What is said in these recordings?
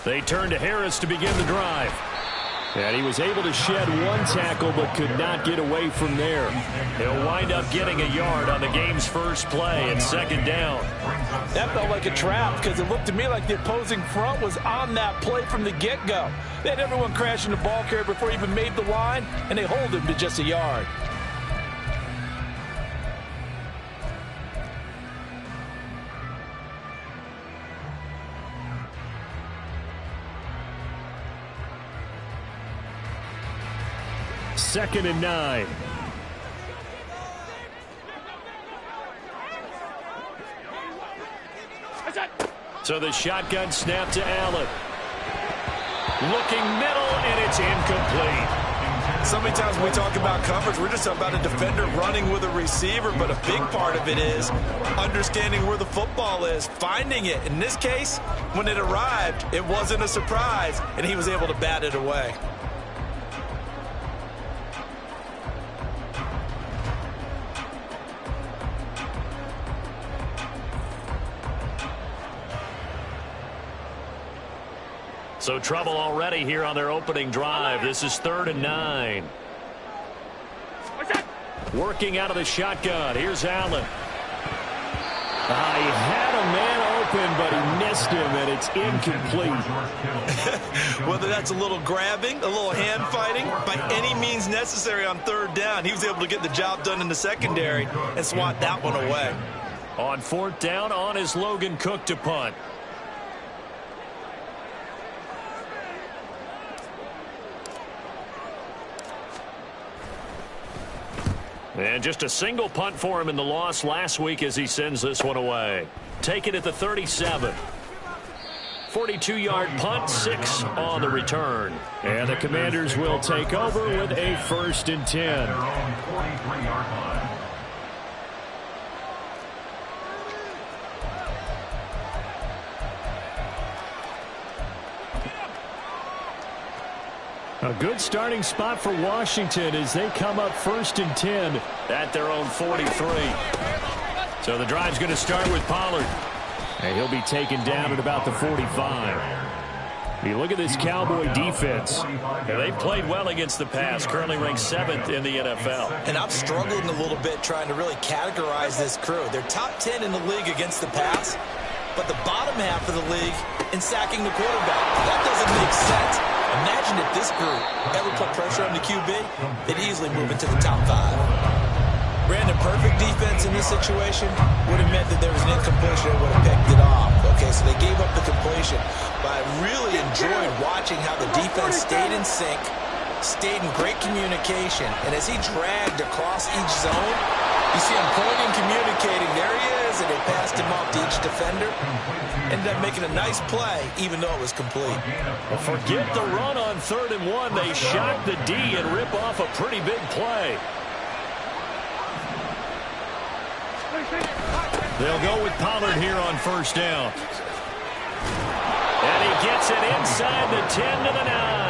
They turn to Harris to begin the drive. And he was able to shed one tackle but could not get away from there. He'll wind up getting a yard on the game's first play at second down. That felt like a trap because it looked to me like the opposing front was on that play from the get-go. They had everyone crashing the ball carrier before he even made the line, and they hold him to just a yard. Second and 9. So the shotgun snap to Allen. Looking middle, and it's incomplete. So many times when we talk about coverage, we're just about a defender running with a receiver, but a big part of it is understanding where the football is, finding it. In this case, when it arrived, it wasn't a surprise, and he was able to bat it away. So trouble already here on their opening drive. This is 3rd and 9. Working out of the shotgun. Here's Allen. He had a man open, but he missed him, and it's incomplete. Whether that's a little grabbing, a little hand fighting, by any means necessary on 3rd down, he was able to get the job done in the secondary and swat that one away. On 4th down, on is Logan Cook to punt. And just a single punt for him in the loss last week as he sends this one away. Take it at the 37. 42-yard punt, 6 on the return. And the Commanders will take over with a 1st and 10. A good starting spot for Washington as they come up 1st and 10 at their own 43. So the drive's going to start with Pollard. And he'll be taken down at about the 45. You look at this Cowboy defense. They've played well against the pass, currently ranked 7th in the NFL. And I'm struggling a little bit trying to really categorize this crew. They're top 10 in the league against the pass, but the bottom half of the league in sacking the quarterback. That doesn't make sense. Imagine if this group ever put pressure on the QB, they'd easily move into the top 5. Brandon, perfect defense in this situation would have meant that there was an incompletion that would have picked it off. Okay, so they gave up the completion. But I really enjoyed watching how the defense stayed in sync, stayed in great communication. And as he dragged across each zone, you see him pointing, communicating. There he is, and they passed him off to each defender. Ended up making a nice play, even though it was complete. Well, forget the run on 3rd and 1. They shock the D and rip off a pretty big play. They'll go with Pollard here on 1st down. And he gets it inside the 10 to the 9.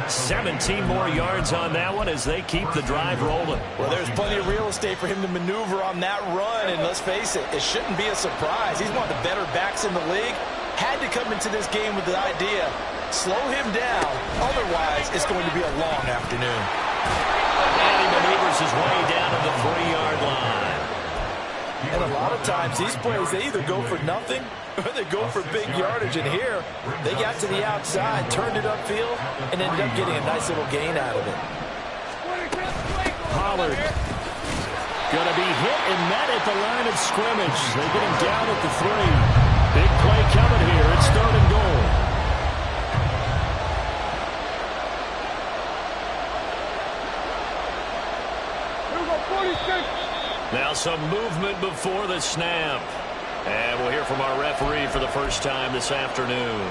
17 more yards on that one as they keep the drive rolling. Well, there's plenty of real estate for him to maneuver on that run, and let's face it, it shouldn't be a surprise. He's one of the better backs in the league. Had to come into this game with the idea, slow him down, otherwise it's going to be a long afternoon. And he maneuvers his way down to the 3-yard line. And a lot of times these plays, they either go for nothing or they go for big yardage. And here, they got to the outside, turned it upfield, and ended up getting a nice little gain out of it. Pollard going to be hit and met at the line of scrimmage. They get him down at the 3. Big play coming here. It's 3rd and goal. Now some movement before the snap. And we'll hear from our referee for the first time this afternoon.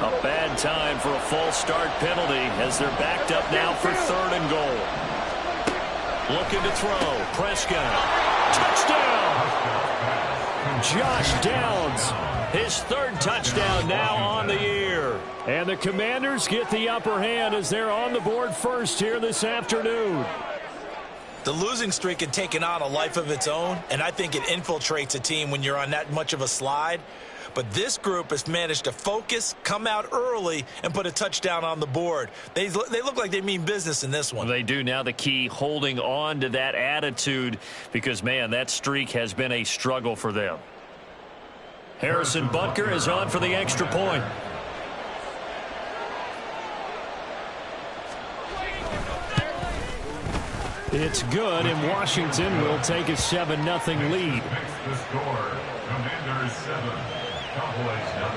A bad time for a false start penalty as they're backed up now for 3rd and goal. Looking to throw. Prescott. Touchdown! Josh Downs, his 3rd touchdown now on the year. And the Commanders get the upper hand as they're on the board first here this afternoon. The losing streak had taken on a life of its own, and I think it infiltrates a team when you're on that much of a slide. But this group has managed to focus, come out early, and put a touchdown on the board. They look like they mean business in this one. They do. Now the key, holding on to that attitude, because, man, that streak has been a struggle for them. Harrison Butker is on for the extra point. It's good, and Washington will take a 7-0 lead. The score, Commanders 7, Cowboys 0.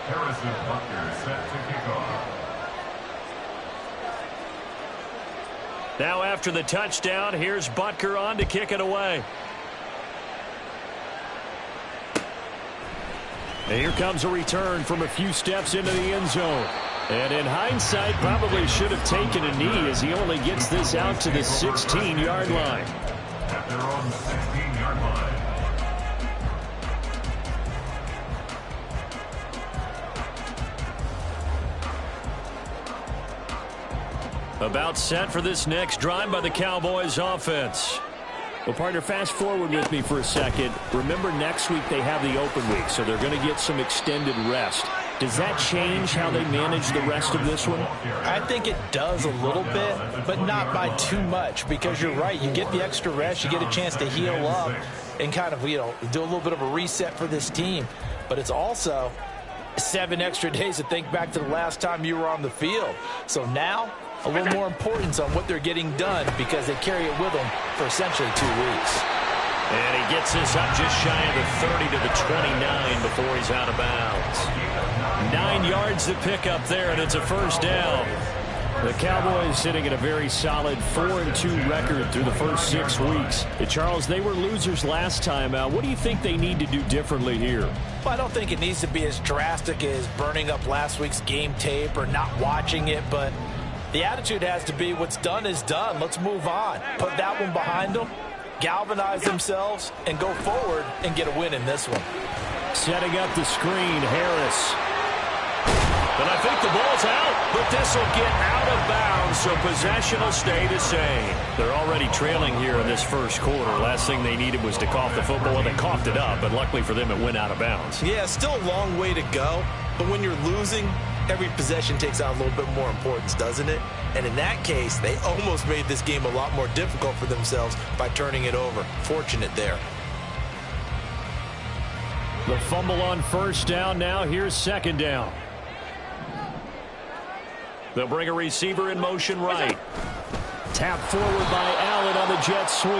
Harrison Butker set to kick off. Now after the touchdown, here's Butker on to kick it away. And here comes a return from a few steps into the end zone. And in hindsight, probably should have taken a knee as he only gets this out to the 16-yard line. At their own 16-yard line. About set for this next drive by the Cowboys offense. Well, partner, fast forward with me for a second. Remember, next week they have the open week, so they're going to get some extended rest. Does that change how they manage the rest of this one? I think it does a little bit, but not by too much, because you're right. You get the extra rest. You get a chance to heal up and kind of, do a little bit of a reset for this team. But it's also 7 extra days to think back to the last time you were on the field. So now, a little more importance on what they're getting done because they carry it with them for essentially 2 weeks. And he gets this up just shy of the 30 to the 29 before he's out of bounds. 9 yards to pick up there, and it's a first down. The Cowboys sitting at a very solid 4-2 record through the first 6 weeks. Charles, they were losers last time out. What do you think they need to do differently here? Well, I don't think it needs to be as drastic as burning up last week's game tape or not watching it, but the attitude has to be what's done is done. Let's move on. Put that one behind them, galvanize themselves, and go forward and get a win in this one. Setting up the screen, Harris. And I think the ball's out, but this will get out of bounds, so possession will stay the same. They're already trailing here in this first quarter. Last thing they needed was to cough the football, and they coughed it up, but luckily for them, it went out of bounds. Yeah, still a long way to go, but when you're losing, every possession takes on a little bit more importance, doesn't it? And in that case, they almost made this game a lot more difficult for themselves by turning it over. Fortunate there. The fumble on first down now. Here's second down. They'll bring a receiver in motion right. Tap forward by Allen on the jet sweep.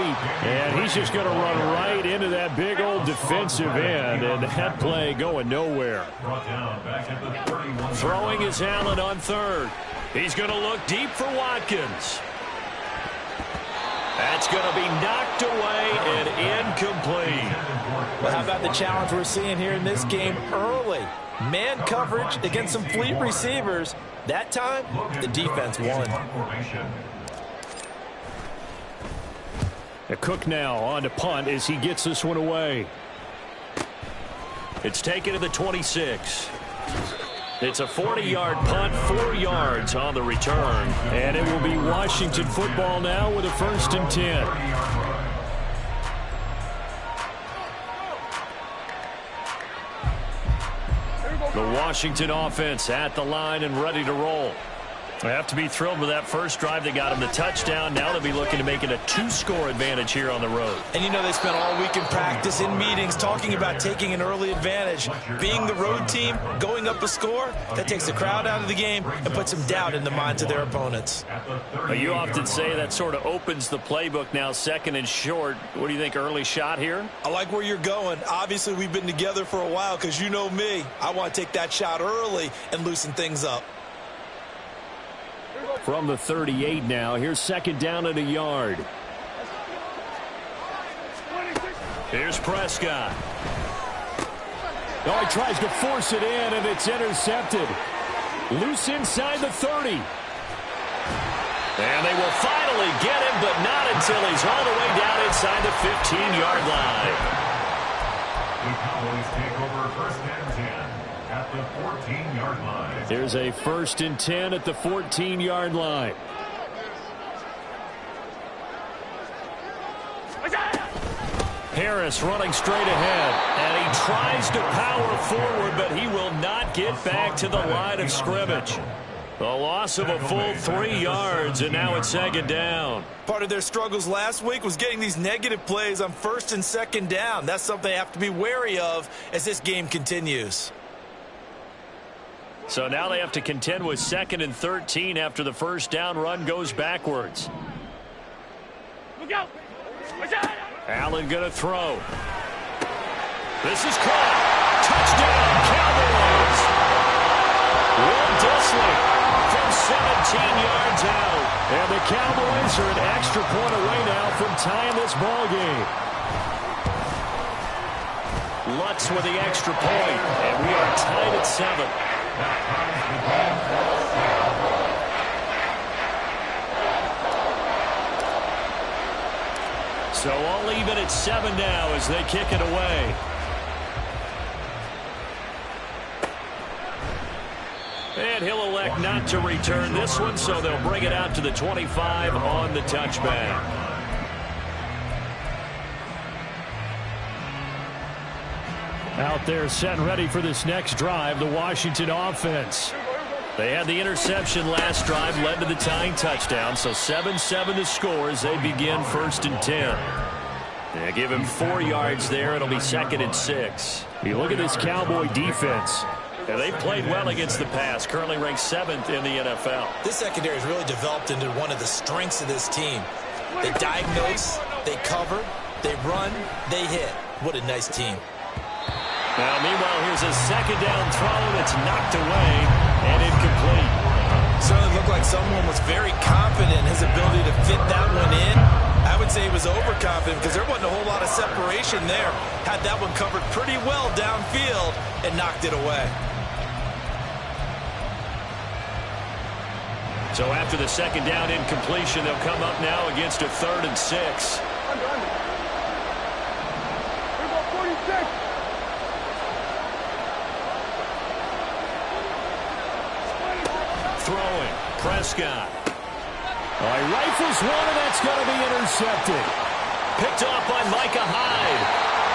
And he's just going to run right into that big old defensive end. And that play going nowhere. Throwing is Allen on third. He's going to look deep for Watkins. That's going to be knocked away and incomplete. Well, how about the challenge we're seeing here in this game early? Man coverage against some fleet receivers. That time, the defense won. Cook now on to punt as he gets this one away. It's taken to the 26. It's a 40-yard punt, 4 yards on the return. And it will be Washington football now with a 1st and 10. The Washington offense at the line and ready to roll. They have to be thrilled with that first drive. They got him the touchdown. Now they'll be looking to make it a 2-score advantage here on the road. And they spent all week in practice, in meetings, talking about taking an early advantage. Being the road team, going up a score, that takes the crowd out of the game and puts some doubt in the minds of their opponents. You often say that sort of opens the playbook now, 2nd and short. What do you think, early shot here? I like where you're going. Obviously, we've been together for a while because you know me. I want to take that shot early and loosen things up. From the 38 now, here's 2nd down and a yard. Here's Prescott. Oh, he tries to force it in, and it's intercepted. Loose inside the 30. And they will finally get him, but not until he's all the way down inside the 15-yard line. at the 14-yard line. Here's a 1st and 10 at the 14-yard line. Harris running straight ahead, and he tries to power forward, but he will not get back to the line of scrimmage. A loss of a full 3 yards, and now it's 2nd down. Part of their struggles last week was getting these negative plays on 1st and 2nd down. That's something they have to be wary of as this game continues. So now they have to contend with 2nd and 13 after the 1st down run goes backwards. Look out! Allen going to throw. This is caught. Touchdown, Cowboys. Will Dissly from 17 yards out. And the Cowboys are an extra point away now from tying this ball game. Lutz with the extra point, and we are tied at 7. So all even at 7 now as they kick it away. And he'll elect not to return this one, so they'll bring it out to the 25 on the touchback. Out there set and ready for this next drive, the Washington offense. They had the interception last drive, led to the tying touchdown, so 7-7 the score as they begin 1st and 10. They give him 4 yards there. It'll be 2nd and 6. You look at this Cowboy defense. And they played well against the pass, currently ranked 7th in the NFL. This secondary has really developed into one of the strengths of this team. They diagnose, they cover, they run, they hit. What a nice team. Now, meanwhile, here's a 2nd down throw that's knocked away and incomplete. Certainly looked like someone was very confident in his ability to fit that one in. I would say he was overconfident because there wasn't a whole lot of separation there. Had that one covered pretty well downfield and knocked it away. So after the 2nd down incompletion, they'll come up now against a 3rd and 6. Throwing, Prescott. He rifles one, and that's going to be intercepted. Picked off by Micah Hyde.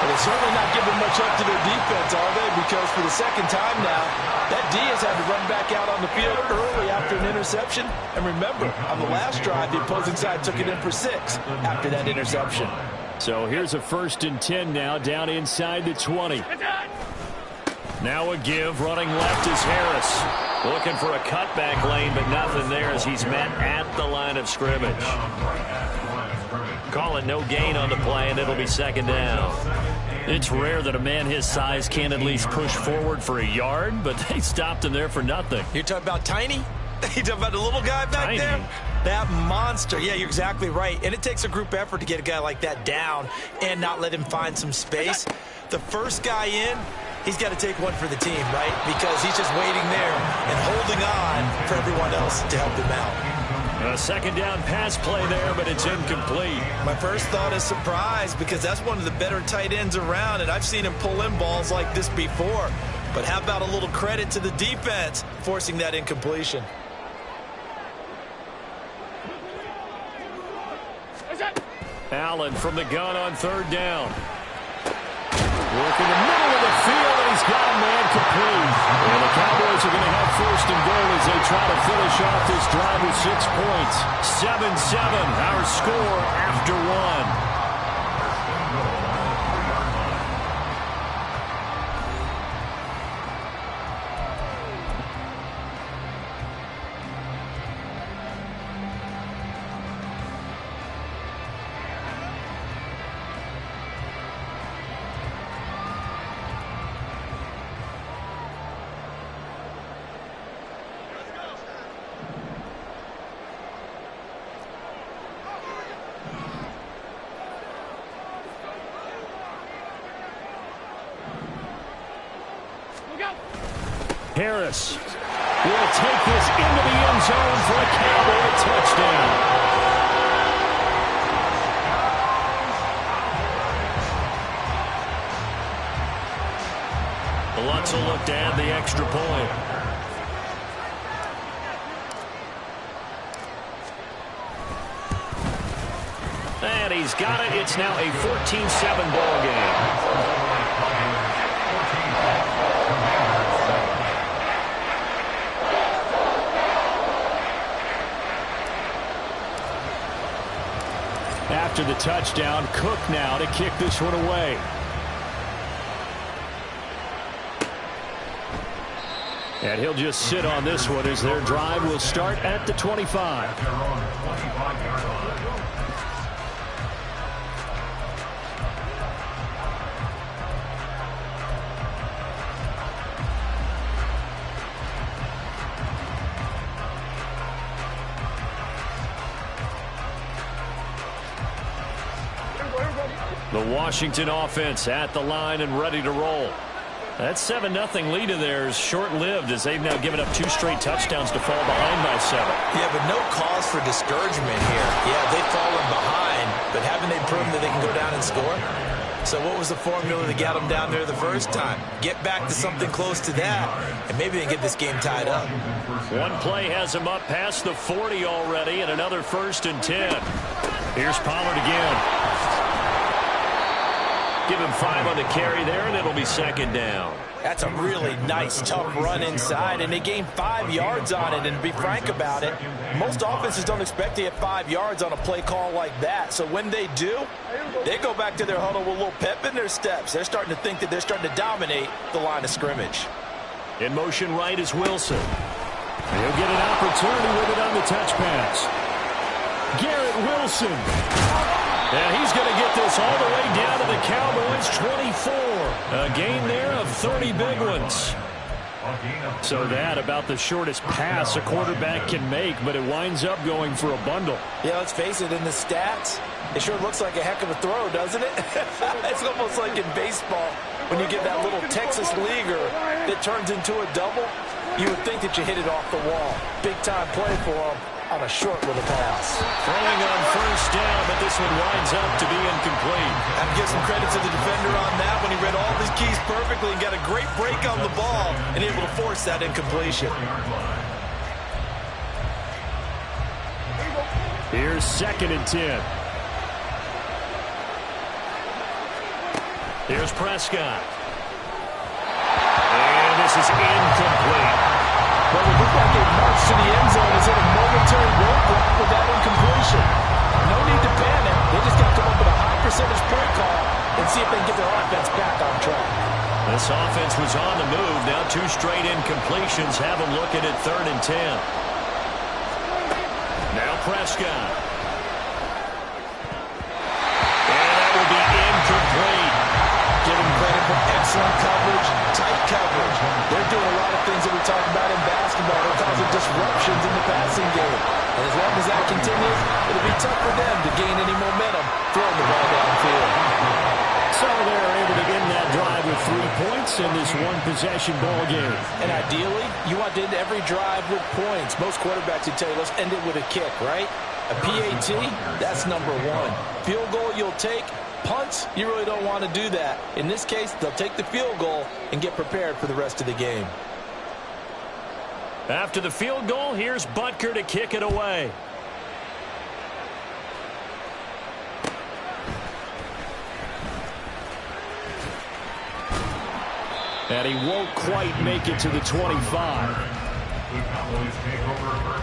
Well, they're certainly not giving much up to their defense, are they? Because for the 2nd time now, that D has had to run back out on the field early after an interception. And remember, on the last drive, the opposing side took it in for 6 after that interception. So here's a 1st and 10 now, down inside the 20. Now a give, running left is Harris. Looking for a cutback lane, but nothing there as he's met at the line of scrimmage. Call it no gain on the play, and it'll be 2nd down. It's rare that a man his size can't at least push forward for a yard, but they stopped him there for nothing. You're talking about Tiny? You're talking about the little guy back there? That monster. Yeah, you're exactly right. And it takes a group effort to get a guy like that down and not let him find some space. The first guy in, he's got to take one for the team, right? Because he's just waiting there and holding on for everyone else to help him out. A 2nd down pass play there, but it's incomplete. My first thought is surprise because that's one of the better tight ends around, and I've seen him pull in balls like this before. But how about a little credit to the defense forcing that incompletion? Allen from the gun on 3rd down. Working the middle of the field, and he's got a man complete. And the Cowboys are going to have 1st and goal as they try to finish off this drive with 6 points. 7-7, our score after 1. Harris will take this into the end zone for a Cowboy touchdown. Lutz will look to add the extra point. And he's got it. It's now a 14-7 ball game. After the touchdown, Cook now to kick this one away. And he'll just sit on this one as their drive will start at the 25. The Washington offense at the line and ready to roll. That 7-0 lead of theirs short-lived as they've now given up 2 straight touchdowns to fall behind by 7. Yeah, but no cause for discouragement here. Yeah, they've fallen behind, but haven't they proven that they can go down and score? So what was the formula that got them down there the first time? Get back to something close to that, and maybe they can get this game tied up. One play has them up past the 40 already, and another 1st and 10. Here's Pollard again. Give him 5 on the carry there, and it'll be 2nd down. That's a really nice, tough run inside, and they gained 5 yards on it. And to be frank about it, most offenses don't expect to get 5 yards on a play call like that. So when they do, they go back to their huddle with a little pep in their steps. They're starting to think that they're starting to dominate the line of scrimmage. In motion right is Wilson. He'll get an opportunity with it on the touch pass. Garrett Wilson. And he's going to get this all the way down to the Cowboys' 24. A gain there of 30 big ones. So that about the shortest pass a quarterback can make, but it winds up going for a bundle. Yeah, let's face it, in the stats, it sure looks like a heck of a throw, doesn't it? It's almost like in baseball when you get that little Texas leaguer that turns into a double. You would think that you hit it off the wall. Big-time play for him on a short little pass. Throwing on 1st down, but this one winds up to be incomplete. I'd give some credit to the defender on that when he read all his keys perfectly and got a great break on the ball and able to force that incompletion. Here's 2nd and 10. Here's Prescott. And this is incomplete. Well, it looked like it marched to the end zone. Is it a momentary roadblock with that incompletion? No need to panic. They just got to come up with a high percentage play call and see if they can get their offense back on track. This offense was on the move. Now 2 straight incompletions have them looking at 3rd and 10. Now Prescott. And that will be incomplete. Give them credit for excellent coverage, tight coverage. They're doing a lot of things that we talk about in basketball. They're causing disruptions in the passing game. And as long as that continues, it'll be tough for them to gain any momentum throwing the ball downfield. So they're able to end that drive with 3 points in this one-possession ball game. And ideally, you want to end every drive with points. Most quarterbacks would tell you, let's end it with a kick, right? A PAT, that's number 1. Field goal you'll take. Punts, you really don't want to do that. In this case, they'll take the field goal and get prepared for the rest of the game. After the field goal, here's Butker to kick it away. And he won't quite make it to the 25. The Cowboys take over.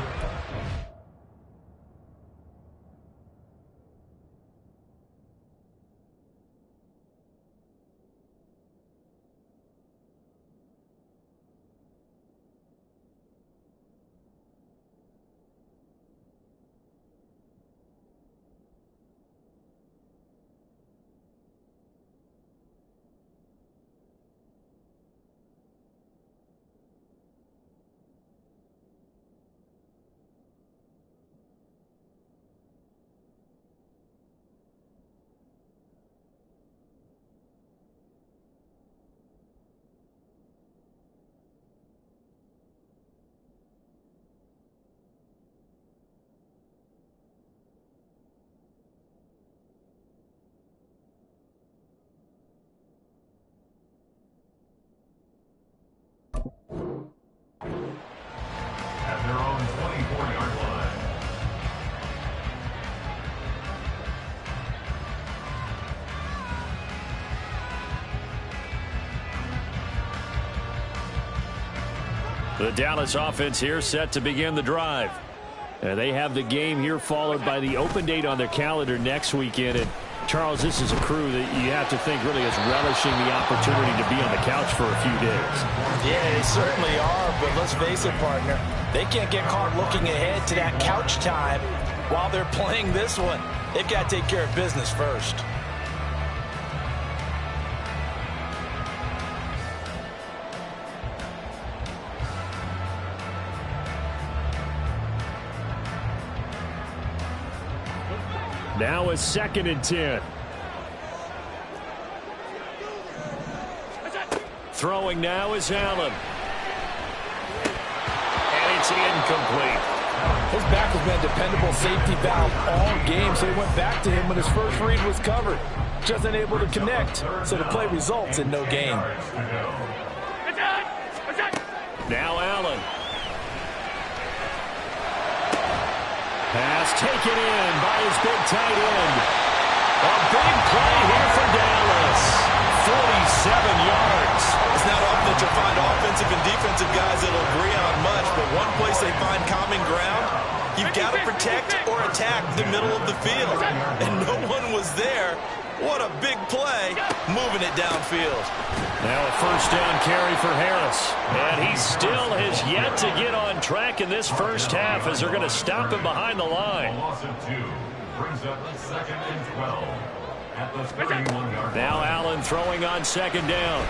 The Dallas offense here set to begin the drive. They have the game here followed by the open date on their calendar next weekend. And Charles, this is a crew that you have to think really is relishing the opportunity to be on the couch for a few days. Yeah, they certainly are, but let's face it, partner. They can't get caught looking ahead to that couch time while they're playing this one. They've got to take care of business first. Now a 2nd and 10. Throwing now is Allen. And it's incomplete. His back has been a dependable safety valve all game, so he went back to him when his first read was covered. Just unable to connect, so the play results in no gain. Now Allen. Pass taken in by his big tight end. A big play here for Dallas. 47 yards. It's not often that you'll find offensive and defensive guys that'll agree on much, but one place they find common ground, you've got to protect or attack the middle of the field. And no one was there. What a big play, moving it downfield. Now a 1st down carry for Harris. And he still has yet to get on track in this first half as they're going to stop him behind the line. Loss of 2 brings up 2nd and 12 at the 31-yard line. Now Allen throwing on 2nd down.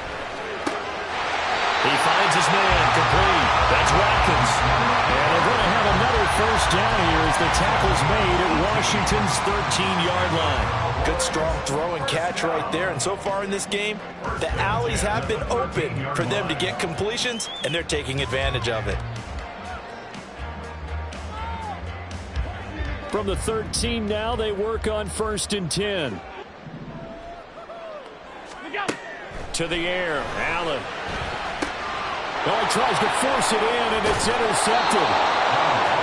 He finds his man complete. That's Watkins. And they're going to have another 1st down here as the tackle's made at Washington's 13-yard line. Good, strong throw and catch right there. And so far in this game, the alleys have been open for them to get completions, and they're taking advantage of it. From the 13 now, they work on 1st and 10. To the air, Allen. Well, he tries to force it in, and it's intercepted.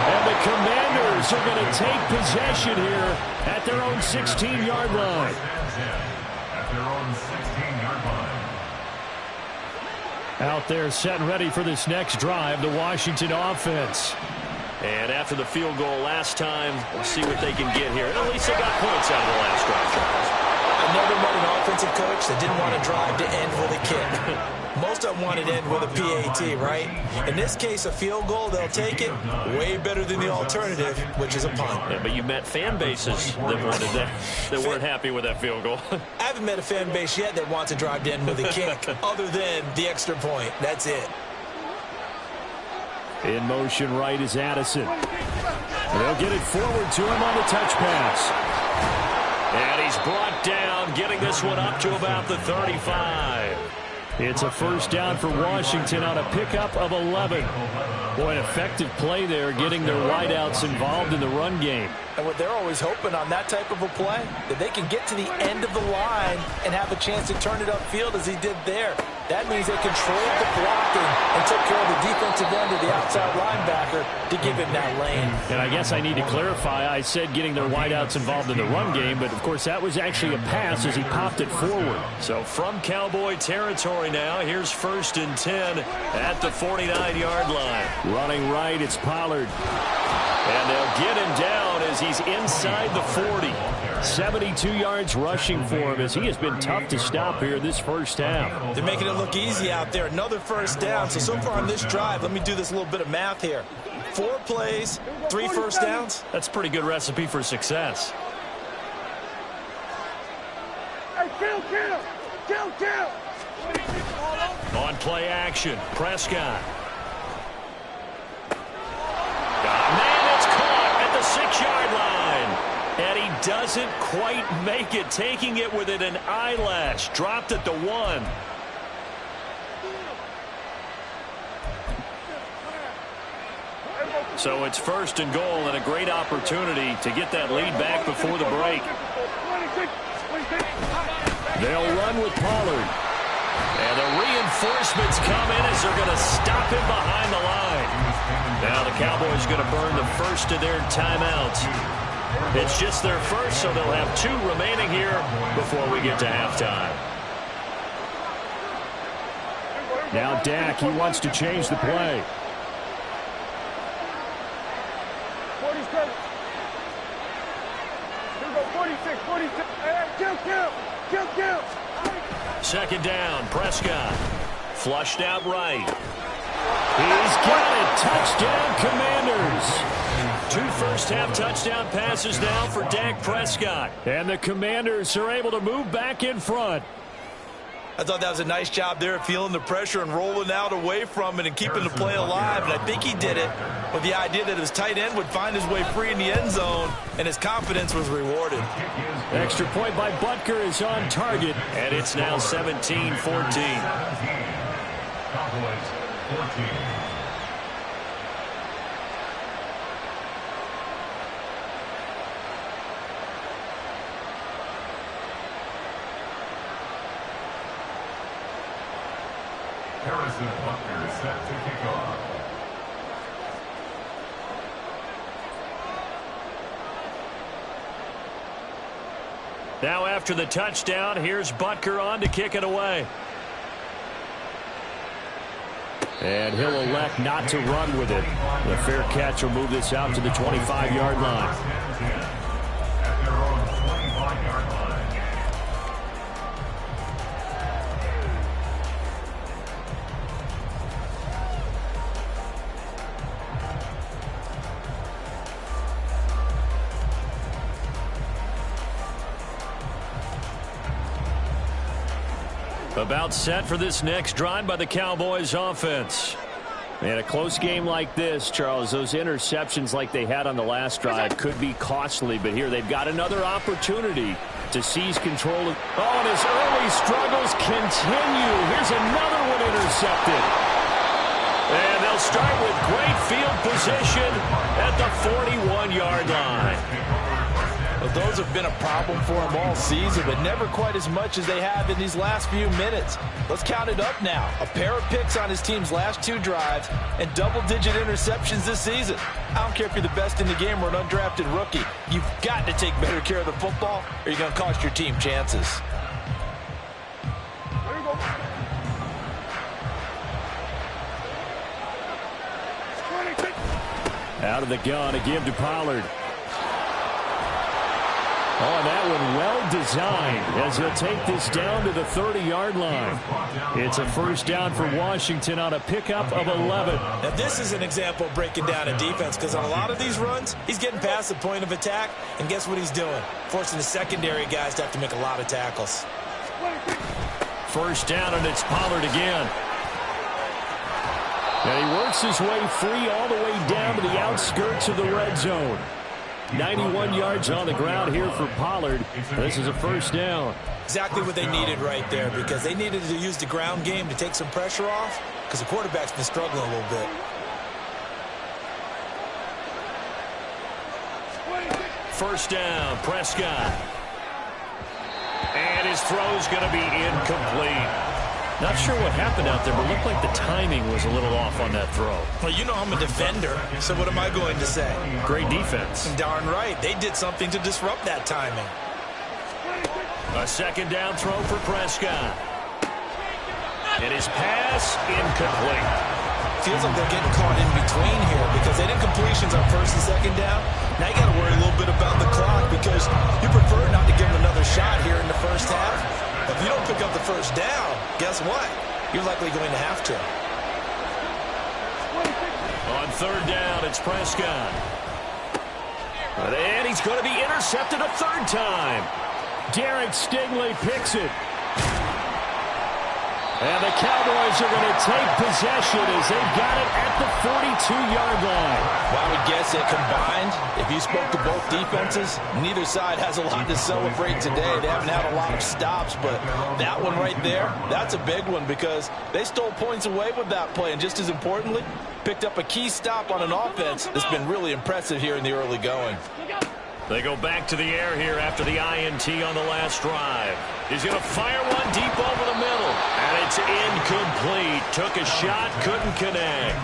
And the Commanders are going to take possession here at their own 16-yard line. At their own 16-yard line. Out there set and ready for this next drive, the Washington offense. And after the field goal last time, we'll see what they can get here. At least they got points out of the last drive, Charles. I never met an offensive coach that didn't want to drive to end with a kick. Most of them want to end with a PAT, right? In this case, a field goal, they'll take it. Way better than the alternative, which is a punt. Yeah, but you met fan bases that wanted that, that weren't happy with that field goal. I haven't met a fan base yet that wants to drive to end with a kick, other than the extra point. That's it. In motion right is Addison. They'll get it forward to him on the touch pass. And he's brought down, getting this one up to about the 35. It's a 1st down for Washington on a pickup of 11. Boy, an effective play there, getting their wideouts involved in the run game. And what they're always hoping on that type of a play, that they can get to the end of the line and have a chance to turn it upfield as he did there. That means they controlled the blocking and took care of the defensive end of the outside linebacker to give him that lane. And I guess I need to clarify, I said getting their wideouts involved in the run game, but of course that was actually a pass as he popped it forward. So from Cowboy territory now, here's 1st and 10 at the 49-yard line. Running right, it's Pollard. And they'll get him down as he's inside the 40. 72 yards rushing for him as he has been tough to stop here this first half. They're making it look easy out there. Another 1st down. So far on this drive, let me do this little bit of math here. 4 plays, 3 first downs. That's a pretty good recipe for success. Hey, kill. On play action, Prescott. Man, it's caught at the 6-yard line. And he doesn't quite make it, taking it within an eyelash. Dropped at the 1. So it's 1st and goal and a great opportunity to get that lead back before the break. They'll run with Pollard. And the reinforcements come in as they're going to stop him behind the line. Now the Cowboys are going to burn the first of their timeouts. It's just their first, so they'll have 2 remaining here before we get to halftime. Now Dak, he wants to change the play. baby. Here we go, 46, 46. Hey, kill. Second down, Prescott. Flushed out right. He's got it. Touchdown, Commanders. 2 first-half touchdown passes now for Dak Prescott. And the Commanders are able to move back in front. I thought that was a nice job there, feeling the pressure and rolling out away from it and keeping the play alive. And I think he did it with the idea that his tight end would find his way free in the end zone, and his confidence was rewarded. Extra point by Butker is on target, and it's now 17-14. Cowboys 14. Harrison Butker set to kick off. Now after the touchdown, here's Butker on to kick it away. And he'll elect not to run with it. The fair catch will move this out to the 25-yard line. At their own 25-yard line. About set for this next drive by the Cowboys offense. And a close game like this, Charles, those interceptions like they had on the last drive could be costly, but here they've got another opportunity to seize control of. Oh, and his early struggles continue. Here's another one intercepted. And they'll start with great field position at the 41-yard line. Well, those have been a problem for him all season, but never quite as much as they have in these last few minutes. Let's count it up now. A pair of picks on his team's last 2 drives and double-digit interceptions this season. I don't care if you're the best in the game or an undrafted rookie. You've got to take better care of the football or you're going to cost your team chances. There you go. 26. Out of the gun again to Pollard. Oh, and that one well designed as he'll take this down to the 30-yard line. It's a first down for Washington on a pickup of 11. Now, this is an example of breaking down a defense, because on a lot of these runs, he's getting past the point of attack, and guess what he's doing? Forcing the secondary guys to have to make a lot of tackles. First down, and it's Pollard again. And he works his way free all the way down to the outskirts of the red zone. 91 yards on the ground here for Pollard. This is a first down. Exactly what they needed right there, because they needed to use the ground game to take some pressure off, because the quarterback's been struggling a little bit. First down, Prescott. And his throw's going to be incomplete. Not sure what happened out there, but looked like the timing was a little off on that throw. Well, you know I'm a defender, so what am I going to say? Great defense. Darn right. They did something to disrupt that timing. A second down throw for Prescott. And his pass incomplete. Feels like they're getting caught in between here, because they did completions on first and second down. Now you got to worry a little bit about the clock, because you prefer not to give them another shot here in the first half. If you don't pick up the first down, guess what? You're likely going to have to. On third down, it's Prescott. And he's going to be intercepted a third time. Derek Stingley picks it. And the Cowboys are going to take possession as they've got it at the 42-yard line. Well, I would guess that combined, if you spoke to both defenses, neither side has a lot to celebrate today. They haven't had a lot of stops, but that one right there, that's a big one, because they stole points away with that play, and just as importantly, picked up a key stop on an offense that's been really impressive here in the early going. They go back to the air here after the INT on the last drive. He's going to fire one deep over the middle. And it's incomplete. Took a shot, couldn't connect.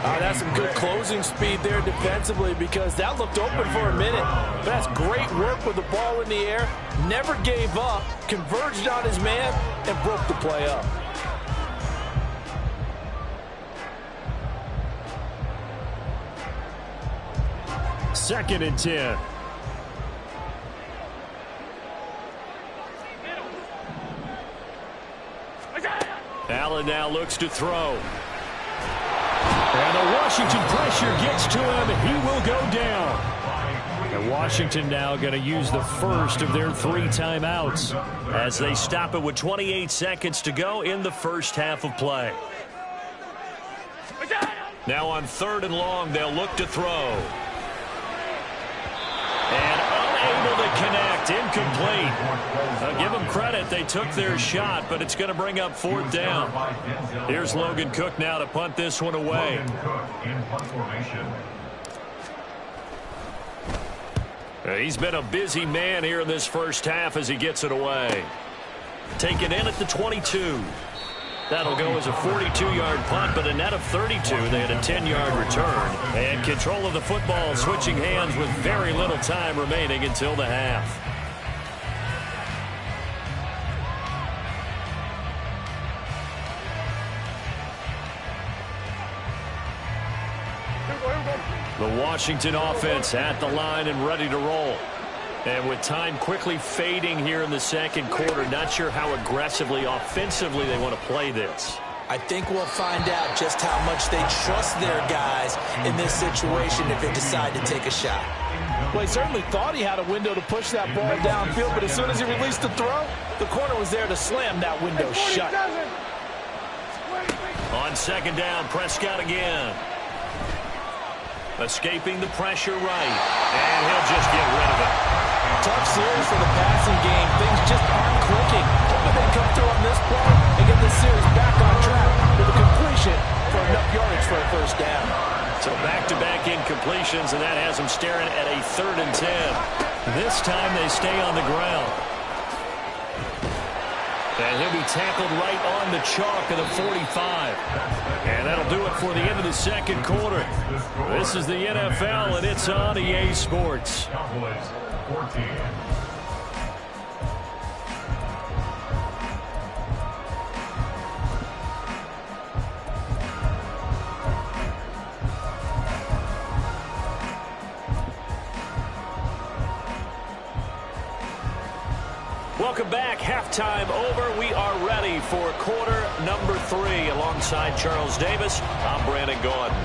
That's some good closing speed there defensively, because that looked open for a minute. But that's great work with the ball in the air. Never gave up, converged on his man, and broke the play up. 2nd and 10. Allen now looks to throw. And the Washington pressure gets to him. He will go down. And Washington now going to use the first of their 3 timeouts as they stop it with 28 seconds to go in the first half of play. Now on 3rd and long, they'll look to throw. And unable to connect, incomplete. Give them credit, they took their shot, but it's going to bring up 4th down. Here's Logan Cook now to punt this one away. He's been a busy man here in this first half as he gets it away. Taken in at the 22. That'll go as a 42-yard punt, but a net of 32. They had a 10-yard return. And control of the football switching hands with very little time remaining until the half. The Washington offense at the line and ready to roll. And with time quickly fading here in the second quarter, not sure how aggressively, offensively they want to play this. I think we'll find out just how much they trust their guys in this situation if they decide to take a shot. Well, he certainly thought he had a window to push that ball downfield, but as soon as he released the throw, the corner was there to slam that window shut. On 2nd down, Prescott again. Escaping the pressure right. And he'll just get rid of it. Tough series for the passing game. Things just aren't clicking. Hoping they come through on this play and get this series back on track with a completion for enough yardage for a 1st down. So back-to-back incompletions, and that has them staring at a 3rd and 10. This time they stay on the ground. And he'll be tackled right on the chalk of the 45. And that'll do it for the end of the second quarter. This is the NFL, and it's on EA Sports. Cowboys 14. Welcome back. Halftime over. We are ready for quarter number 3. Alongside Charles Davis, I'm Brandon Gordon.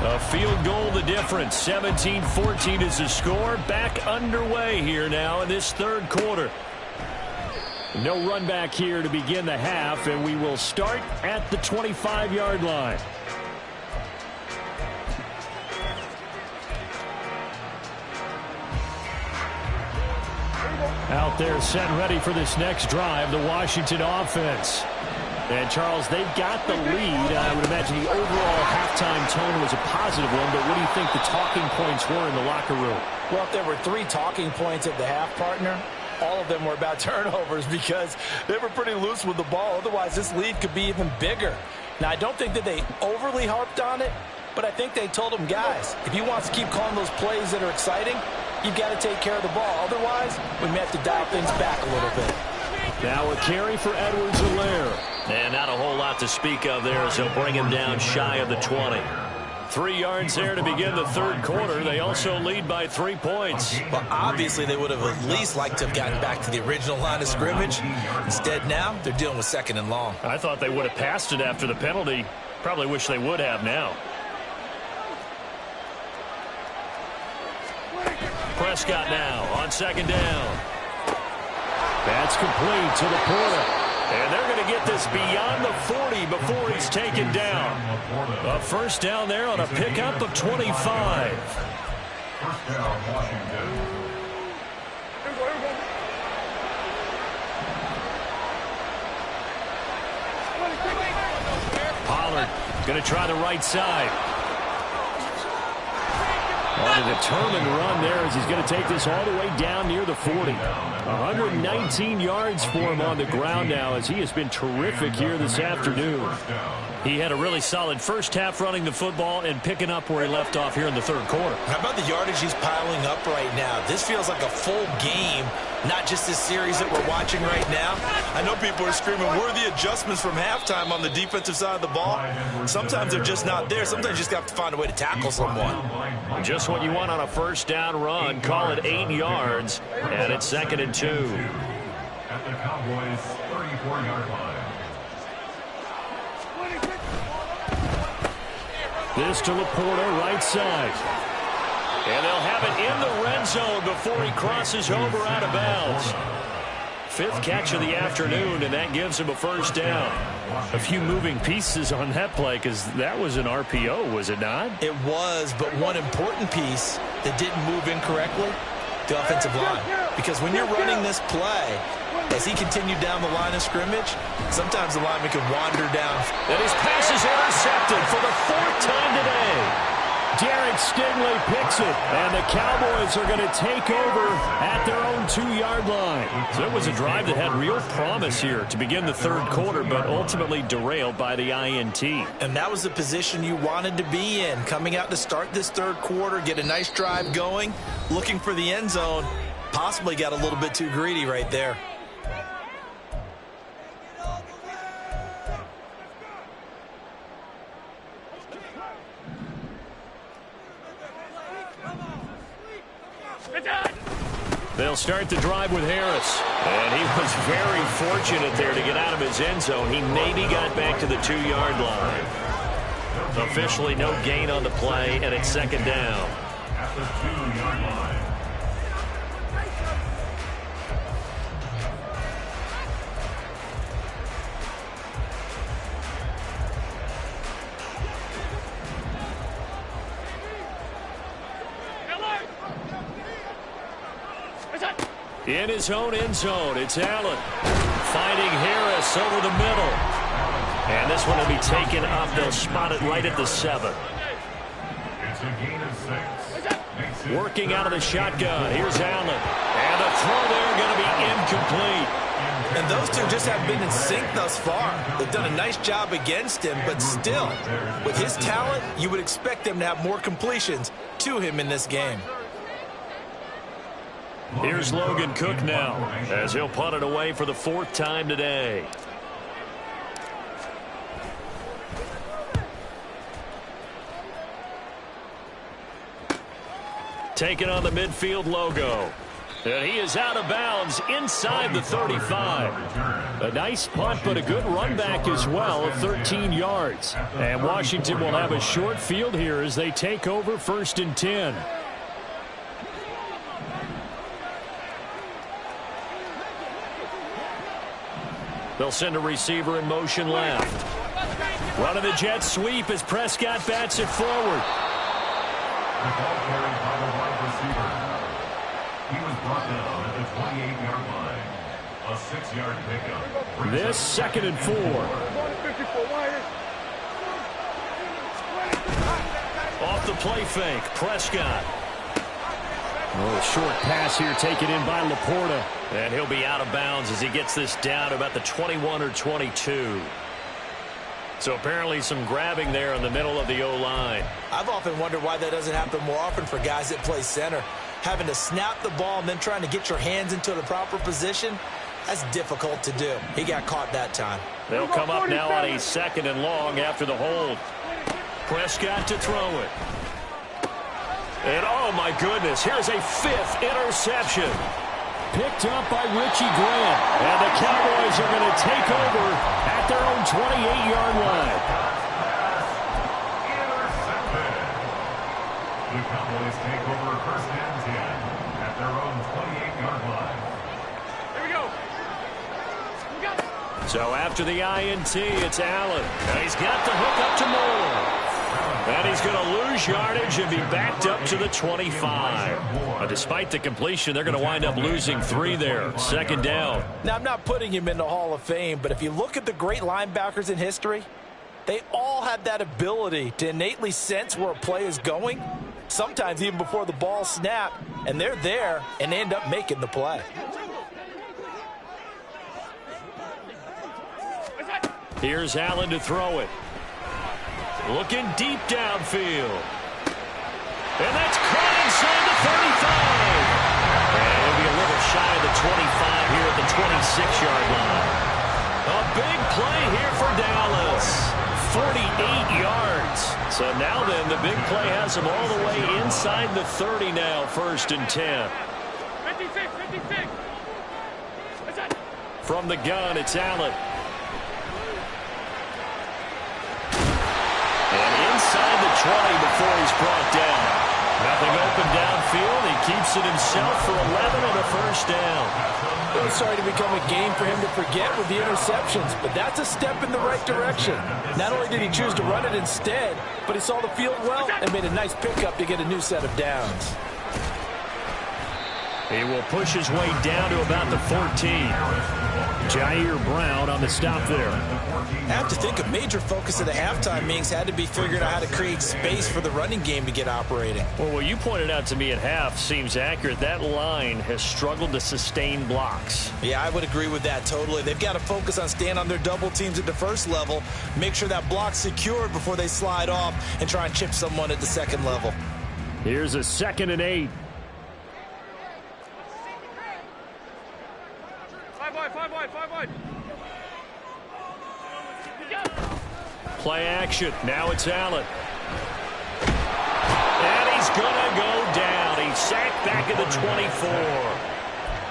A field goal the difference. 17-14 is the score. Back underway here now in this 3rd quarter. No run back here to begin the half, and we will start at the 25-yard line. Out there set ready for this next drive, the Washington offense. And, Charles, they've got the lead. I would imagine the overall halftime tone was a positive one, but what do you think the talking points were in the locker room? Well, if there were 3 talking points at the half, partner, all of them were about turnovers because they were pretty loose with the ball. Otherwise, this lead could be even bigger. Now, I don't think that they overly harped on it, but I think they told them, guys, if you want to keep calling those plays that are exciting, you've got to take care of the ball. Otherwise, we may have to dial things back a little bit. Now a carry for Edwards-Helaire. And not a whole lot to speak of there as he'll bring him down shy of the 20. 3 yards there to begin the 3rd quarter. They also lead by 3 points. Well, obviously, they would have at least liked to have gotten back to the original line of scrimmage. Instead, now, they're dealing with 2nd and long. I thought they would have passed it after the penalty. Probably wish they would have now. Prescott now on 2nd down. That's complete to the Porter. And they're going to get this beyond the 40 before he's taken down. A 1st down there on a pickup of 25. 1st down, Washington. Pollard going to try the right side. On a determined run there as he's going to take this all the way down near the 40. 119 yards for him on the ground now as he has been terrific here this afternoon. He had a really solid first half running the football and picking up where he left off here in the third quarter. How about the yardage he's piling up right now? This feels like a full game, not just this series that we're watching right now. I know people are screaming, where are the adjustments from halftime on the defensive side of the ball? Sometimes they're just not there. Sometimes you just have to find a way to tackle someone. Just what you want on a first down run. Call it 8 yards, and it's 2nd and 2. At the Cowboys' 34-yard line. This to Laporta, right side. And they'll have it in the red zone before he crosses over out of bounds. 5th catch of the afternoon, and that gives him a first down. A few moving pieces on that play because that was an RPO, was it not? It was, but one important piece that didn't move incorrectly, the offensive line. Because when you're running this play, as he continued down the line of scrimmage, sometimes the lineman could wander down. And his pass is intercepted for the 4th time today. Derek Stingley picks it, and the Cowboys are going to take over at their own 2-yard line. So it was a drive that had real promise here to begin the third quarter, but ultimately derailed by the INT. And that was the position you wanted to be in, coming out to start this third quarter, get a nice drive going, looking for the end zone. Possibly got a little bit too greedy right there. They'll start the drive with Harris. And he was very fortunate there to get out of his end zone. He maybe got back to the 2-yard line. Officially no gain on the play, and it's 2nd down. At the 2-yard line. In his own end zone, it's Allen finding Harris over the middle. And this one will be taken up. They'll spot it right at the 7. It's a gain of 6. Working out of the shotgun. Here's Allen. And the throw there going to be incomplete. And those two just haven't been in sync thus far. They've done a nice job against him, but still, with his talent, you would expect them to have more completions to him in this game. Here's Logan Cook now, as he'll punt it away for the 4th time today. Taking on the midfield logo. And he is out of bounds inside the 35. A nice punt, but a good run back as well of 13 yards. And Washington will have a short field here as they take over 1st and 10. They'll send a receiver in motion left. Running the jet sweep as Prescott bats it forward. The ball carried by the wide receiver. He was brought down at the 28-yard line. A 6-yard pickup. This 2nd and 4. Off the play fake, Prescott. Oh, a short pass here taken in by Laporta. And he'll be out of bounds as he gets this down to about the 21 or 22. So apparently some grabbing there in the middle of the O-line. I've often wondered why that doesn't happen more often for guys that play center. Having to snap the ball and then trying to get your hands into the proper position, that's difficult to do. He got caught that time. They'll come up now on a 2nd and long after the hold. Prescott to throw it. And oh my goodness, here's a 5th interception. Picked up by Richie Grant. And the Cowboys are going to take over at their own 28-yard line. Intercepted. The Cowboys take over 1st and 10 at their own 28-yard line. Here we go. So after the INT, it's Allen. And he's got the hook up to Moore. And he's going to lose yardage and be backed up to the 25. Despite the completion, they're going to wind up losing 3 there. 2nd down. Now, I'm not putting him in the Hall of Fame, but if you look at the great linebackers in history, they all have that ability to innately sense where a play is going, sometimes even before the ball snapped, and they're there and end up making the play. Here's Allen to throw it. Looking deep downfield. And that's caught inside the 35. And it'll be a little shy of the 25 here at the 26-yard line. A big play here for Dallas. 48 yards. So now then, the big play has them all the way inside the 30 now, 1st and 10. 56. From the gun, it's Allen. And inside the 20 before he's brought down. Nothing open downfield. He keeps it himself for 11 and a 1st down. It was starting to become a game for him to forget with the interceptions, but that's a step in the right direction. Not only did he choose to run it instead, but he saw the field well and made a nice pickup to get a new set of downs. He will push his way down to about the 14. Jair Brown on the stop there. I have to think a major focus of the halftime meetings had to be figuring out how to create space for the running game to get operating. Well, what you pointed out to me at half seems accurate. That line has struggled to sustain blocks. Yeah, I would agree with that totally. They've got to focus on staying on their double teams at the first level, make sure that block's secured before they slide off and try and chip someone at the second level. Here's a 2nd and 8. Five wide. Play action. Now it's Allen. And he's going to go down. He's sacked back at the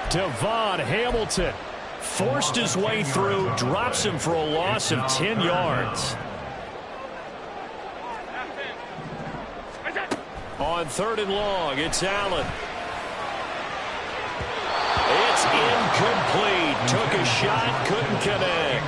24. Devon Hamilton forced his way through, drops him for a loss of 10 yards. On 3rd and long, it's Allen. It's incomplete. Took a shot, couldn't connect.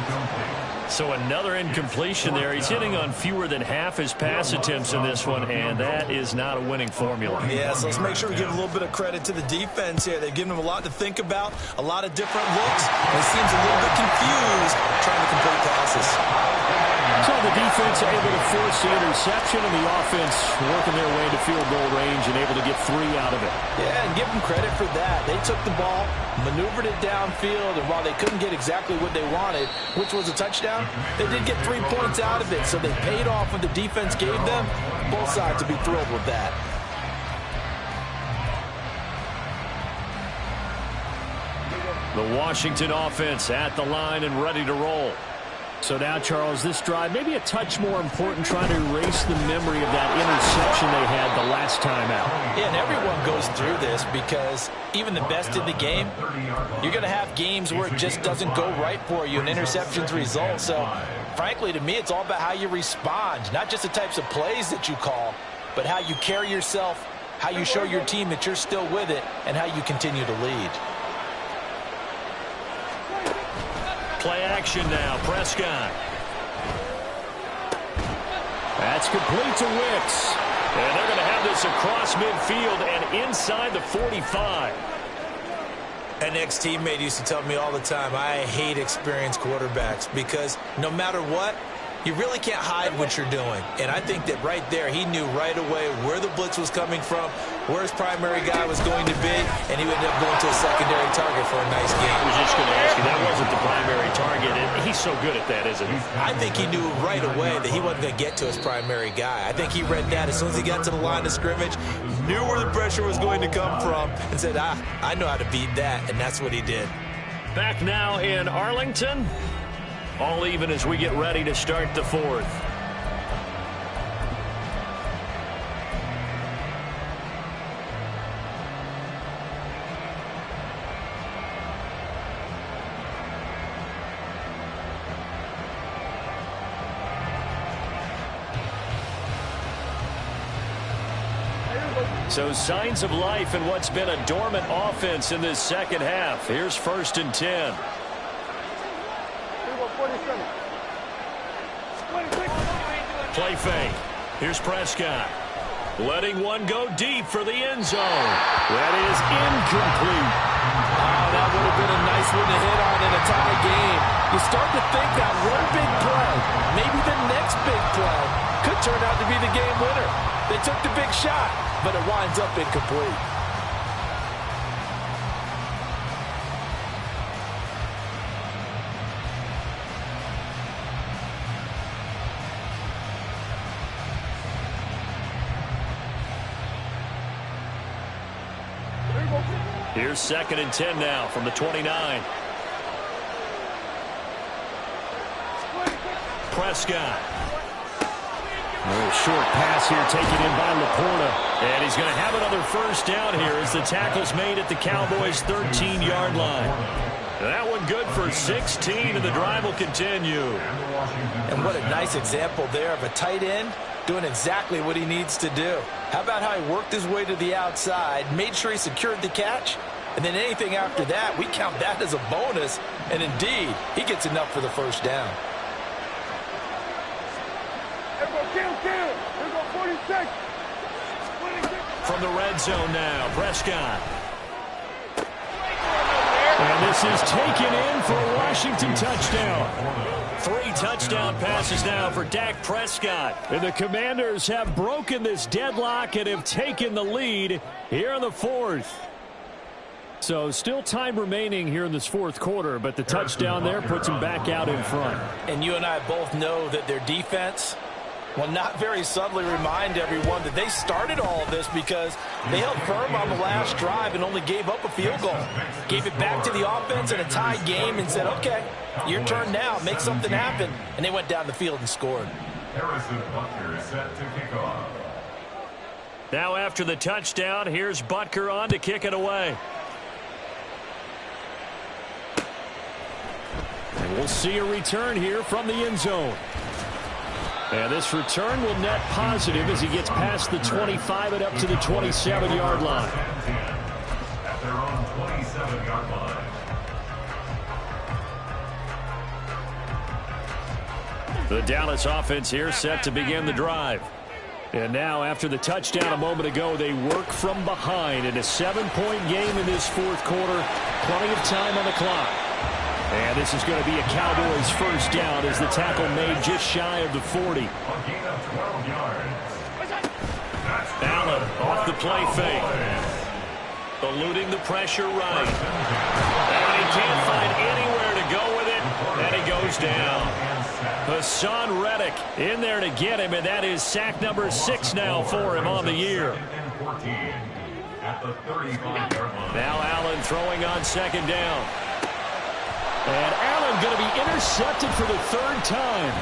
So another incompletion there. He's hitting on fewer than half his pass attempts in this one, and that is not a winning formula. Yeah, so let's make sure we give a little bit of credit to the defense here. They've given him a lot to think about, a lot of different looks, and he seems a little bit confused trying to complete passes. So the defense able to force the interception, and the offense working their way to field goal range and able to get 3 out of it. Yeah, and give them credit for that. They took the ball, maneuvered it downfield, and while they couldn't get exactly what they wanted, which was a touchdown, they did get 3 points out of it, so they paid off what the defense gave them. Both sides would be thrilled with that. The Washington offense at the line and ready to roll. So now, Charles, this drive maybe a touch more important, trying to erase the memory of that interception they had the last time out. Yeah, and everyone goes through this because even the best in the game, you're going to have games where it just doesn't go right for you and interceptions result. So, frankly, to me, it's all about how you respond, not just the types of plays that you call, but how you carry yourself, how you show your team that you're still with it, and how you continue to lead. Play action now. Prescott. That's complete to Wicks. And they're going to have this across midfield and inside the 45. An ex-teammate used to tell me all the time, I hate experienced quarterbacks because no matter what, you really can't hide what you're doing. And I think that right there, he knew right away where the blitz was coming from, where his primary guy was going to be, and he would end up going to a secondary target for a nice game. I was just going to ask you, that wasn't the primary target. And he's so good at that, isn't he? I think he knew right away that he wasn't going to get to his primary guy. I think he read that as soon as he got to the line of scrimmage, knew where the pressure was going to come from, and said, I know how to beat that, and that's what he did. Back now in Arlington. All even as we get ready to start the 4th. So signs of life in what's been a dormant offense in this second half. Here's 1st and 10. Play fake. Here's Prescott. Letting one go deep for the end zone. That is incomplete. Oh, that would have been a nice one to hit on in a tie game. You start to think that one big play, maybe the next big play, could turn out to be the game winner. They took the big shot, but it winds up incomplete. Here's 2nd and 10 now from the 29. Prescott. A short pass here taken in by Laporta. And he's going to have another first down here as the tackle's made at the Cowboys' 13-yard line. That one good for 16, and the drive will continue. And what a nice example there of a tight end doing exactly what he needs to do. How about how he worked his way to the outside, made sure he secured the catch, and then anything after that, we count that as a bonus. And indeed, he gets enough for the first down. From the red zone now, Prescott. And this is taken in for a Washington touchdown. 3 touchdown passes now for Dak Prescott. And the Commanders have broken this deadlock and have taken the lead here in the 4th. So still time remaining here in this 4th quarter, but the touchdown there puts them back out in front. And you and I both know that their defense will not very subtly remind everyone that they started all of this because they held firm on the last drive and only gave up a field goal. Gave it back to the offense in a tied game and said, okay, your turn now, make something happen. And they went down the field and scored. Harrison Butker is set to kick off. Now after the touchdown, here's Butker on to kick it away. And we'll see a return here from the end zone. And this return will net positive as he gets past the 25 and up to the 27-yard line. At their own 27-yard line. The Dallas offense here set to begin the drive. And now after the touchdown a moment ago, they work from behind in a 7-point game in this 4th quarter. Plenty of time on the clock. And this is going to be a Cowboys first down as the tackle made just shy of the 40. A gain of 12 yards. Allen off the play fake. Eluding the pressure right. And he can't find anywhere to go with it. And he goes down. Hassan Reddick in there to get him, and that is sack number 6 now for him on the year. At the 35-yard line. Now Allen throwing on 2nd down. And Allen going to be intercepted for the 3rd time.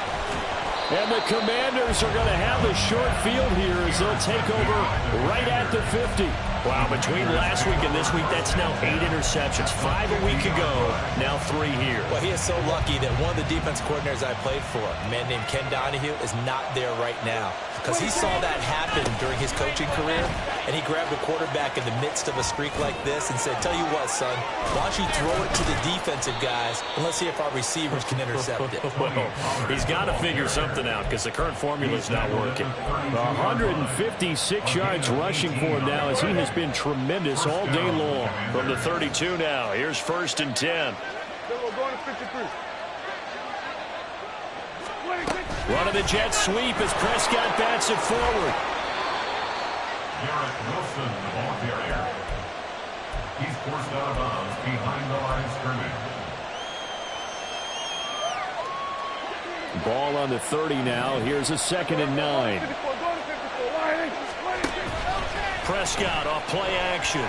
And the Commanders are going to have the short field here as they'll take over right at the 50. Wow, between last week and this week, that's now 8 interceptions. 5 a week ago, now 3 here. Well, he is so lucky that one of the defense coordinators I played for, a man named Ken Donahue, is not there right now. Because he saw that happen during his coaching career, and he grabbed a quarterback in the midst of a streak like this and said, tell you what, son, why don't you throw it to the defensive guys, and let's see if our receivers can intercept it. Well, he's got to figure something out because the current formula is not working. 156 yards rushing for him now as he has been tremendous all day long. From the 32 now, here's 1st and 10. Running the jet sweep as Prescott bats it forward. Garrett Wilson, the ball carrier. He's forced out of bounds behind the line of scrimmage. Ball on the 30 now. Here's a 2nd and 9. Prescott off play action.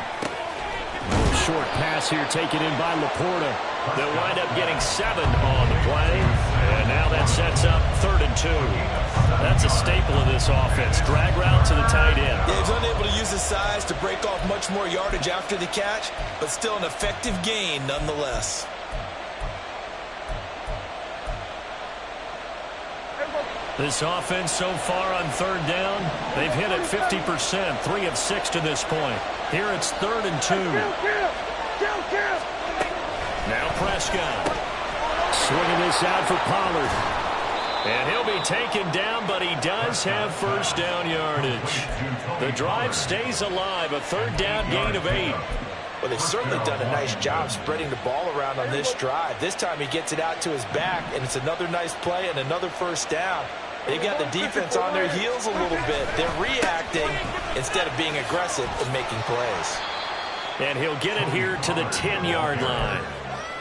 Short pass here taken in by Laporta. They'll wind up getting 7 on the play. And now that sets up 3rd and 2. That's a staple of this offense. Drag route to the tight end. Yeah, he's unable to use his size to break off much more yardage after the catch, but still an effective gain nonetheless. This offense so far on 3rd down, they've hit it 50%, 3 of 6 to this point. Here it's 3rd and 2. Now Prescott. Swinging this out for Pollard. And he'll be taken down, but he does have first down yardage. The drive stays alive, a 3rd down gain of 8. Well, they've certainly done a nice job spreading the ball around on this drive. This time he gets it out to his back, and it's another nice play and another first down. They've got the defense on their heels a little bit. They're reacting instead of being aggressive and making plays. And he'll get it here to the 10-yard line.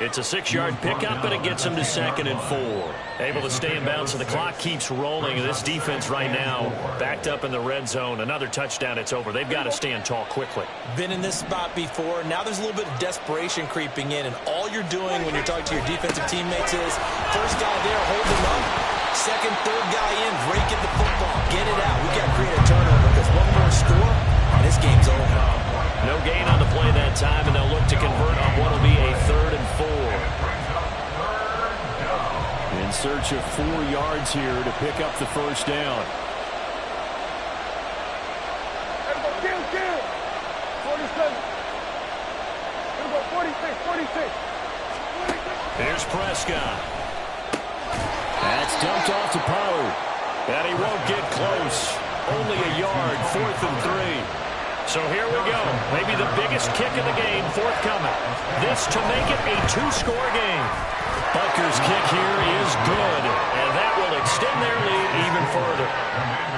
It's a 6-yard pickup, and it gets him to 2nd and 4. Able to stay in bounds, so the clock keeps rolling. And this defense right now backed up in the red zone. Another touchdown, it's over. They've got to stand tall quickly. Been in this spot before. Now there's a little bit of desperation creeping in, and all you're doing when you're talking to your defensive teammates is first guy there, hold him up. Second, third guy in, break it the football. Get it out. We've got to create a turnover because one more score, and this game's over. No gain on the play that time, and they'll look to convert on what will be a 3rd and 4. In search of 4 yards here to pick up the first down. Kill. 47. Here we go, 46. Here's Prescott. That's dumped off to Pollard. And he won't get close. Only a yard, 4th and 3. So here we go. Maybe the biggest kick of the game forthcoming. This to make it a 2-score game. Butker's kick here is good, and that will extend their lead even further.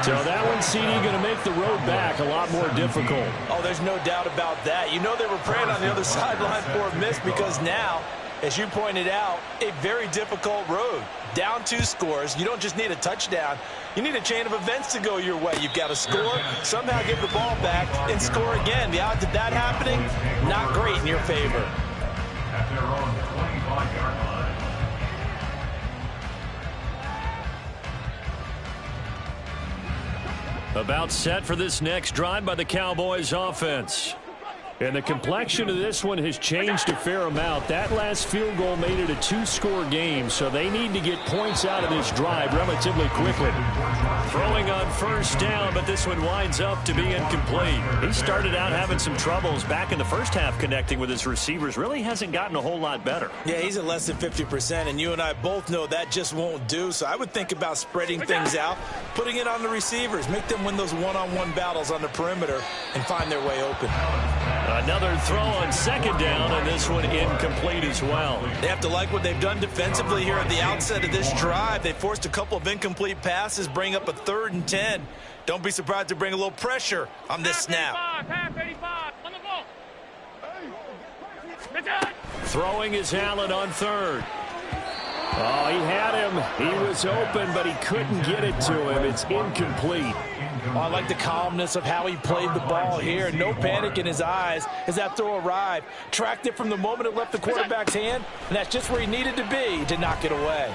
So that one, CD, going to make the road back a lot more difficult. Oh, there's no doubt about that. You know they were praying on the other sideline for a miss because now, as you pointed out, a very difficult road. Down 2 scores. You don't just need a touchdown. You need a chain of events to go your way. You've got to score, somehow get the ball back, and score again. The odds of that happening, not great in your favor. At their own 25-yard line. About set for this next drive by the Cowboys offense. And the complexion of this one has changed a fair amount. That last field goal made it a 2-score game, so they need to get points out of this drive relatively quickly. Throwing on first down, but this one winds up to be incomplete. He started out having some troubles back in the first half connecting with his receivers. Really hasn't gotten a whole lot better. Yeah, he's at less than 50%, and you and I both know that just won't do. So I would think about spreading things out, putting it on the receivers, make them win those one-on-one battles on the perimeter, and find their way open. Another throw on 2nd down, and this one incomplete as well. They have to like what they've done defensively here at the outset of this drive. They forced a couple of incomplete passes, bring up a 3rd and 10. Don't be surprised to bring a little pressure on this snap. Half 85. On the ball. Throwing is Allen on 3rd. Oh, he had him. He was open, but he couldn't get it to him. It's incomplete. Oh, I like the calmness of how he played the ball here. No panic in his eyes as that throw arrived. Tracked it from the moment it left the quarterback's hand, and that's just where he needed to be to knock it away.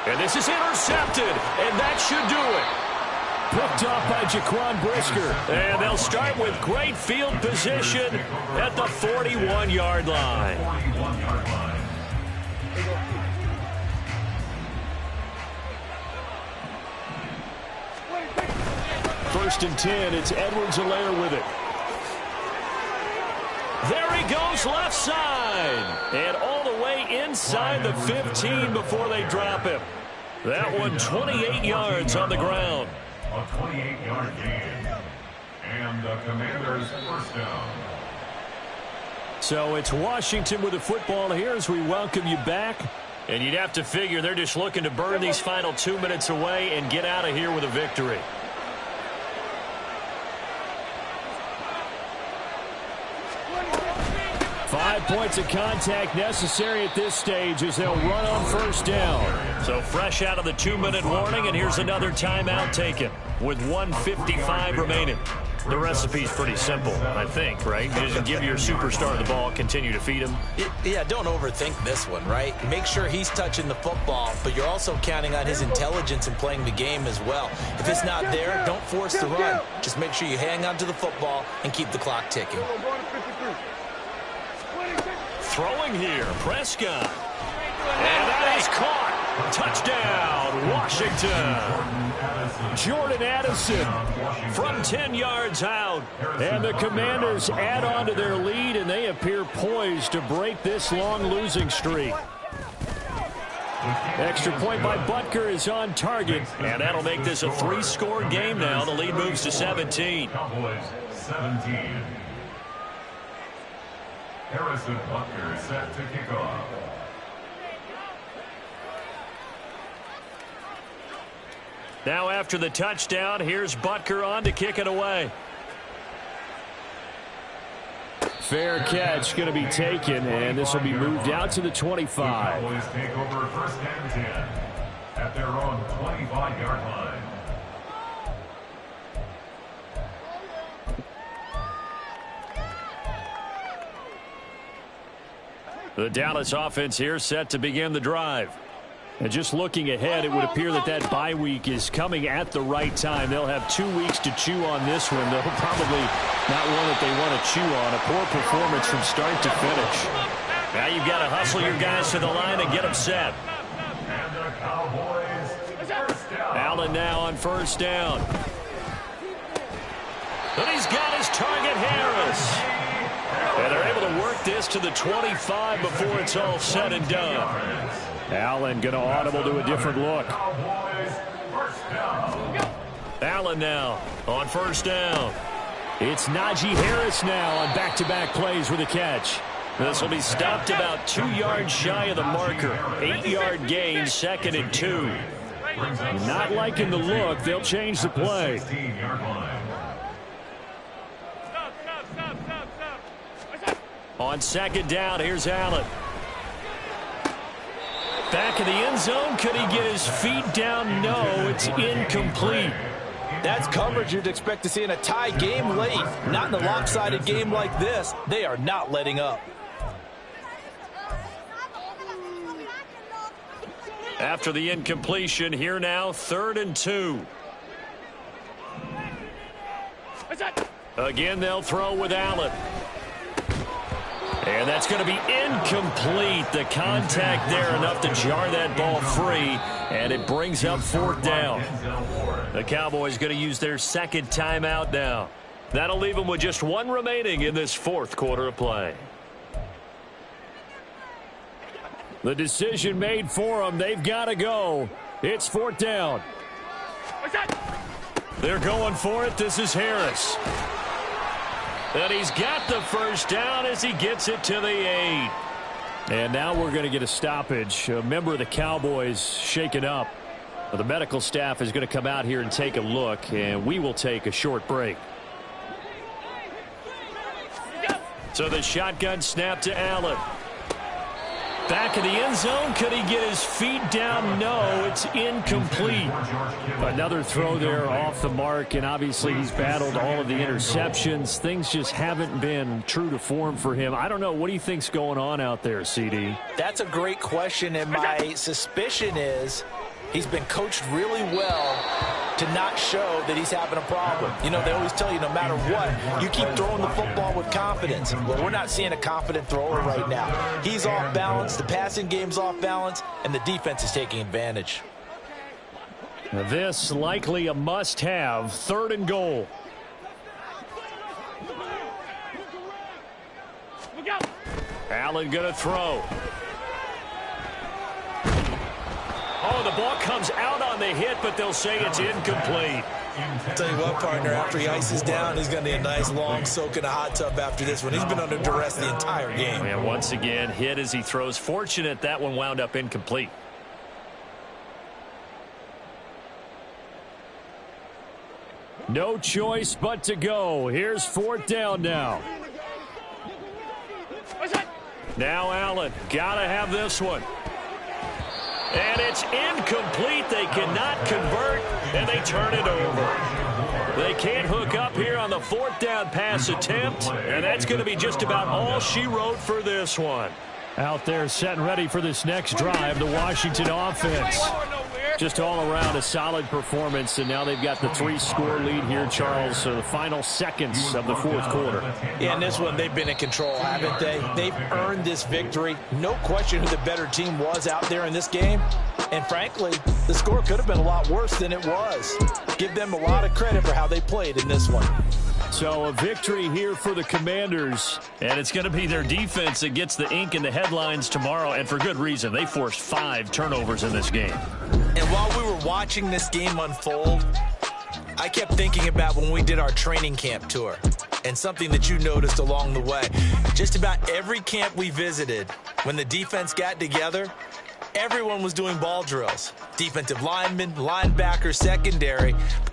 And this is intercepted, and that should do it. Picked off by Jaquan Brisker. And they'll start with great field position at the 41-yard line. First and 10, it's Edwards-Helaire with it. There he goes left side. And all the way inside the 15 before they drop him. That one 28 yards on the ground. A 28-yard gain. And the Commanders' first down. So it's Washington with the football here as we welcome you back. And you'd have to figure they're just looking to burn these final 2 minutes away and get out of here with a victory. Five points of contact necessary at this stage as they'll run on first down. So fresh out of the 2-minute warning, and here's another timeout taken with 1:55 remaining. The recipe's pretty simple, I think, right? You just give your superstar the ball, continue to feed him. Yeah, don't overthink this one, right? Make sure he's touching the football, but you're also counting on his intelligence in playing the game as well. If it's not there, don't force the run. Just make sure you hang on to the football and keep the clock ticking. Throwing here, Prescott. And that is caught. Touchdown, Washington. Jordan Addison from 10 yards out. And the Commanders add on to their lead, and they appear poised to break this long losing streak. Extra point by Butker is on target, and that'll make this a 3-score game now. The lead moves to 17. Cowboys 17. Harrison Butker set to kick off. Now after the touchdown, here's Butker on to kick it away. Fair catch going to be taken, and this will be moved out to the 25. The Cowboys take over 1st and 10 at their own 25-yard line. The Dallas offense here set to begin the drive. And just looking ahead, it would appear that that bye week is coming at the right time. They'll have 2 weeks to chew on this one. They'll probably not one that they want to chew on. A poor performance from start to finish. Now you've got to hustle your guys to the line and get them set. And the Cowboys, 1st down. Allen now on 1st down. And he's got his target, Harris. And they're able to work this to the 25 before it's all said and done. Allen going to audible to a different look. Allen now on 1st down. It's Najee Harris now on back-to-back plays with a catch. This will be stopped about 2 yards shy of the marker. 8-yard gain, 2nd and 2. Not liking the look. They'll change the play. On 2nd down, here's Allen. Back in the end zone. Could he get his feet down? No, it's incomplete. That's coverage you'd expect to see in a tie game late. Not in a lopsided game like this. They are not letting up. After the incompletion, here now, 3rd and 2. Again, they'll throw with Allen. And that's going to be incomplete. The contact there enough to jar that ball free, and it brings up 4th down. The Cowboys going to use their 2nd timeout now. That'll leave them with just 1 remaining in this 4th quarter of play. The decision made for them. They've got to go. It's 4th down. They're going for it. This is Harris. And he's got the 1st down as he gets it to the 8. And now we're going to get a stoppage. A member of the Cowboys shaken up. The medical staff is going to come out here and take a look, and we will take a short break. So the shotgun snap to Allen. Back in the end zone. Could he get his feet down? No, it's incomplete. Another throw there off the mark, and obviously he's battled all of the interceptions. Things just haven't been true to form for him. I don't know. What do you think's going on out there, CD? That's a great question, and my suspicion is he's been coached really well to not show that he's having a problem. You know, they always tell you no matter what, you keep throwing the football with confidence. Well, we're not seeing a confident thrower right now. He's off balance, the passing game's off balance, and the defense is taking advantage. This likely a must-have. 3rd and goal. Allen going to throw. Oh, the ball comes out on the hit, but they'll say it's incomplete. I'll tell you what, partner, after he ices down, he's going to need a nice long soak in a hot tub after this one. He's been under duress the entire game. And once again, hit as he throws. Fortunate that one wound up incomplete. No choice but to go. Here's 4th down now. Now Allen, got to have this one. And it's incomplete. They cannot convert, and they turn it over. They can't hook up here on the 4th down pass attempt, and that's going to be just about all she wrote for this one. Out there set and ready for this next drive, the Washington offense. Just all around a solid performance, and now they've got the 3-score lead here, Charles. So the final seconds of the 4th quarter. Yeah, in this one, they've been in control, haven't they? They've earned this victory. No question who the better team was out there in this game. And frankly, the score could have been a lot worse than it was. Give them a lot of credit for how they played in this one. So a victory here for the Commanders, and it's going to be their defense that gets the ink in the headlines tomorrow, and for good reason. They forced 5 turnovers in this game. And while we were watching this game unfold, I kept thinking about when we did our training camp tour, and something that you noticed along the way. Just about every camp we visited, when the defense got together, everyone was doing ball drills. Defensive linemen, linebackers, secondary.